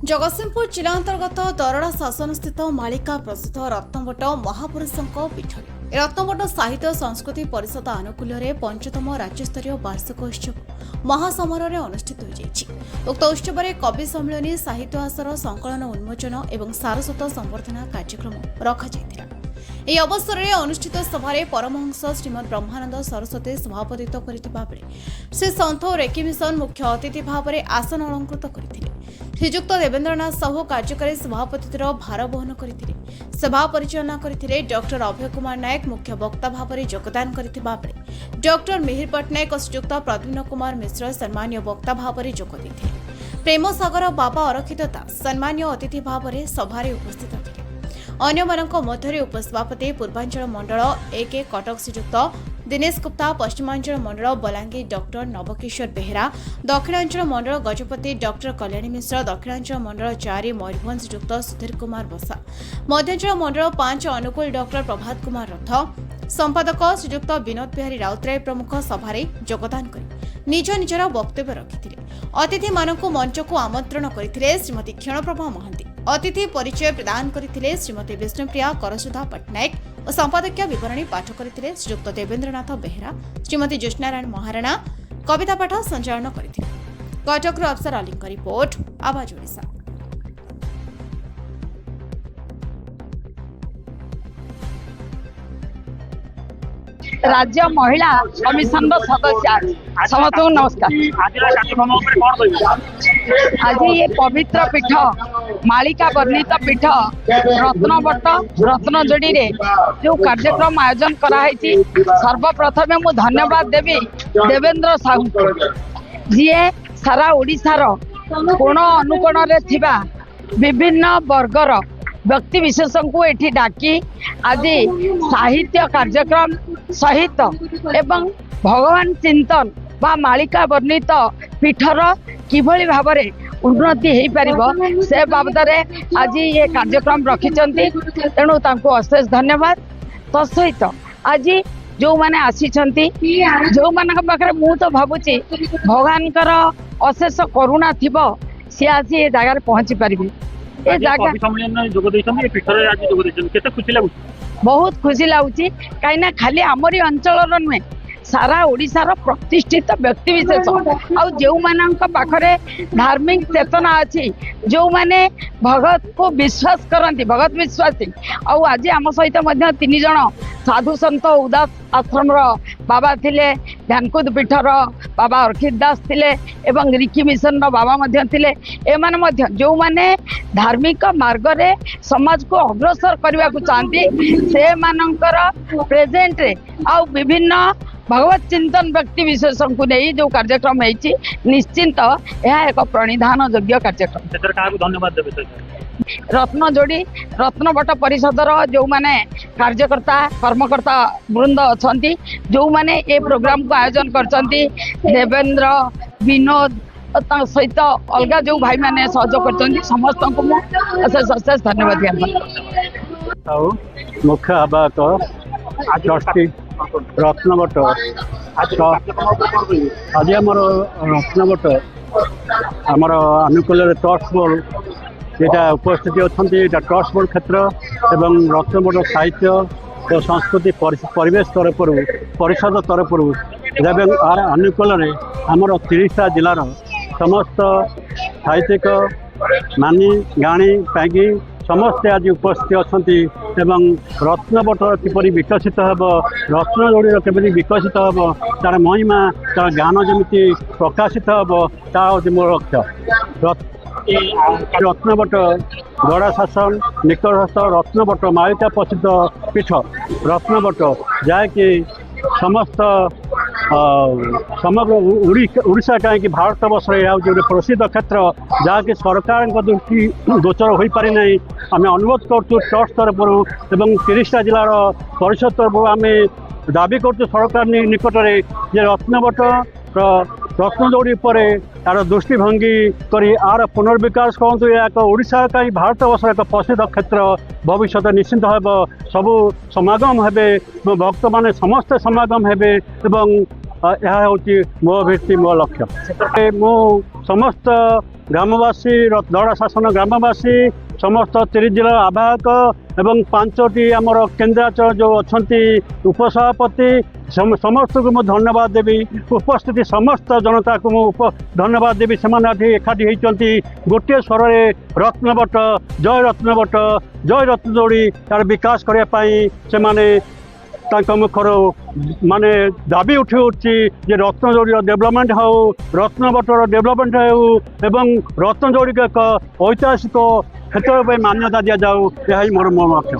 जगतसिंहपुर जिला अंतर्गत दरड़ा शासन स्थित मालिका प्रसिद्ध रत्नवट महापुरुषों पीठ रत्नवट साहित्य संस्कृति परिषद आनुकूल्य 5म राज्यस्तरीय वार्षिक उत्सव महासमारोह अनुष्ठित हो उक्त उत्सव में कवि सम्मेलनी साहित्य आसर संकलन उन्मोचन और सारस्वत संवर्धना कार्यक्रम रखा ଏହି ଅବସରରେ ଅନୁଷ୍ଠିତ ସଭାରେ ପରମହଂସ ଶ୍ରୀମଦ୍ ବ୍ରହ୍ମାନନ୍ଦ ସରସ୍ୱତୀ ସଭାପତିତ୍ୱ କରିଥିବା ବେଳେ ଶ୍ରୀ ସନ୍ଥ ରେକି ମିଶନ ମୁଖ୍ୟ ଅତିଥି ଭାବରେ ଆସନ ଅଳଙ୍କୃତ କରିଥିଲେ। ଶ୍ରୀଯୁକ୍ତ ଦେବେନ୍ଦ୍ରନାଥ ସାହୁ କାର୍ଯ୍ୟକାରୀ ସଭାପତିତ୍ୱର ଭାର ବହନ କରିଥିଲେ। ସଭା ପରିଚାଳନା କରିଥିଲେ ଡକ୍ଟର ଅଭୟ କୁମାର ନାୟକ ମୁଖ୍ୟ ବକ୍ତା ଭାବରେ ଯୋଗଦାନ କରିଥିବା ବେଳେ ଡକ୍ଟର ମିହିର ପଟ୍ଟନାୟକ ଓ ଶ୍ରୀଯୁକ୍ତ ପ୍ରଦ୍ୟୁମ୍ନ କୁମାର ମିଶ୍ର ସମ୍ମାନୀୟ ବକ୍ତା ଭାବରେ ଯୋଗ ଦେଇଥିଲେ। ପ୍ରେମ ସାଗର ବାବା ଅରକ୍ଷିତ ଦାସ ସମ୍ମାନୀୟ ଅତିଥି ଭାବରେ ସଭାରେ ଉପସ୍ଥିତ ଥିଲେ। अन्यମାନଙ୍କ ମଧ୍ୟରେ उपसभापति पूर्वांचल मंडल 1 कटक श्रीयुक्त दिनेश गुप्ता, पश्चिमांचल मंडल बलांगीर डॉक्टर नवकिशोर बेहेरा, दक्षिणांचल मंडल गजपति डॉक्टर कल्याणी मिश्र, दक्षिणांचल मंडल 4 मयूरभंज श्रीयुक्त सुधीर कुमार बसा, मध्यांचल मंडल 5 अनुकूल डॉक्टर प्रभात कुमार रथ, संपादक श्रीयुक्त विनोद बिहारी राउतराय प्रमुख सभारे योगदान कर निज निजर वक्तव्य रखिथिले। अतिथि मानकु मंचकु आमंत्रण करथिले श्रीमती क्षणप्रभा महांती। अतिथि परिचय प्रदान करथिले श्रीमती विष्णुप्रिया करसुधा पट्टनायक और संपादकीय विवरणी पाठ करथिले श्रीयुक्त देवेन्द्रनाथ बेहेरा। श्रीमती ज्योत्स्नारायण महाराणा कविता पाठ संचालन करथिले। कटक अफसर अलीଙ୍କ रिपोर्ट आवाज ओडिशा। राज्य महिला कमिशन सदस्य समस्त नमस्कार। आज ये पवित्र पीठ मालिका वर्णित पीठ रत्नवट रत्नजोड़ी रे जो कार्यक्रम आयोजन कराई सर्वप्रथम मु धन्यवाद देवी देवेंद्र साहू जी सारा ओडिशार कोण अनुकोण रे थिबा विभिन्न वर्गर व्यक्ति विशेष को एठी डाकी आज साहित्य कार्यक्रम सहित एवं भगवान चिंतन बा मालिका वर्णित पीठर किभली भाव में उन्नति हो पार से बाबद आज ये कार्यक्रम रखिंट तेणु अशेष धन्यवाद। तसहित आज जो मैंने आसी जो मान पाखे मु तो भावुची भगवान अशेष करुणा थी सी आज ये जगार पहुंची पारि बहुत खुशी लगुच कहीं खाली आमरी अंचल नुहे सारा ओडिशार प्रतिष्ठित व्यक्ति विशेष आउ जो पाखरे धार्मिक चेतना अच्छी जो माने भगत को विश्वास करती भगत विश्वासी आउ आज आम सहित 3 जन साधु संत उदास आश्रम बाबा थिले, ध्यानकुद पीठर बाबा अर्खित दास थिले एवं रिकी मिशन बाबा थिले। एमाने मध्य जो माने धार्मिक मार्ग रे समाज को अग्रसर करने को चाहती से मानकर प्रेजेंट रे आउ विभिन्न भगवत चिंतन व्यक्ति विशेष को नहीं जो कार्यक्रम है निश्चिंत यह एक प्रणिधान योग्य कार्यक्रम। धन्यवाद रत्नजोड़ी रत्नवट परिषदर जो माने कार्यकर्ता कर्मकर्ता वृंद अच्छा जो माने ये प्रोग्राम को आयोजन करचंती देवेंद्र विनोद सहित अलग जो भाई माने सहयोग कर समस्त को अशेष धन्यवाद ज्ञापन। मुख्य आवाहक ट्रस्टी रत्नवट आज आमर रत्नवट आमर अनुकूल ट्रस्ट बोर्ड यहाँ उपस्थित अच्छा ट्रस्ट बोर्ड क्षेत्र एवं रत्नवट साहित्य और संस्कृति परिवेश तरफ परिषद तरफ एवं अनुकूल आमर 30टा जिलार समस्त साहित्यिक मानी गाणी पैंगी समस्ते आज उपस्थित अच्छा रत्नवट किपरि विकसित हम रत्नजोड़ी केमी विकसित हम तार महिमा तार ज्ञान जमी प्रकाशित हम ता मोर लक्ष्य। रत्नवट गड़ा शासन निकटस्थ रत्नवट मालिका प्रसिद्ध पीठ रत्नवट जहाँकि समस्त समग्र ओडिशा कहीं भारत वर्ष गोटे प्रसिद्ध क्षेत्र जहाँकि सरकार दृष्टि गोचर हो पारि ना आम अनुरोध करूँ ट्रस्ट तरफ एवं 30टा जिलार परिषद तरफ आम दाबी करूँ सरकार निकट में जे रत्नवट रत्नजोड़ी पर यार दृष्टिभंगी करी आर पुनर्विकास कहतु एक ओडिशा कहीं भारत वर्ष एक प्रसिद्ध क्षेत्र भविष्य निश्चिंत हे सबू समागम हे भक्त मान समस्ते समागम हे ଏହା ହେଉଛି ମୋ ଭିତ୍ତି ମୋ ଲକ୍ଷ୍ୟ। ମୁଁ ସମସ୍ତ ଗ୍ରାମବାସୀ ଦରଡ଼ା ଶାସନ ଗ୍ରାମବାସୀ ସମସ୍ତ 30 ଜିଲ୍ଲା ଆବାହକ ଏବଂ 5ଟି ଆମର କେନ୍ଦ୍ରାଞ୍ଚଳ ଯେଉଁ ଅଛନ୍ତି ଉପସଭାପତି ସମସ୍ତଙ୍କୁ ମୁଁ ଧନ୍ୟବାଦ ଦେବି। ଉପସ୍ଥିତି ସମସ୍ତ ଜନତାକୁ ମୁଁ ଧନ୍ୟବାଦ ଦେବି। ସେମାନେ ଆଜି ଏକାଠି ହୋଇଛନ୍ତି ଗୋଟିଏ ସ୍ୱରରେ ରତ୍ନବଟ ଜୟ ରତ୍ନଯୋଡ଼ି ତାର ବିକାଶ କରିବା ପାଇଁ ସେମାନେ ତାଙ୍କ ମୁଖରୁ ମାନେ ଦାବି ଉଠୁଛି ଯେ ରତ୍ନଯୋଡ଼ିର ଡେଭଲପମେଣ୍ଟ ହେଉ, ରତ୍ନବଟର ଡେଭଲପମେଣ୍ଟ ହେଉ ଏବଂ ରତ୍ନଯୋଡ଼ିକୁ ଏକ ଐତିହାସିକ କ୍ଷେତ୍ର ପାଇଁ ମାନ୍ୟତା ଦିଆଯାଉ। ଏହା ହିଁ ମୋର ଲକ୍ଷ୍ୟ।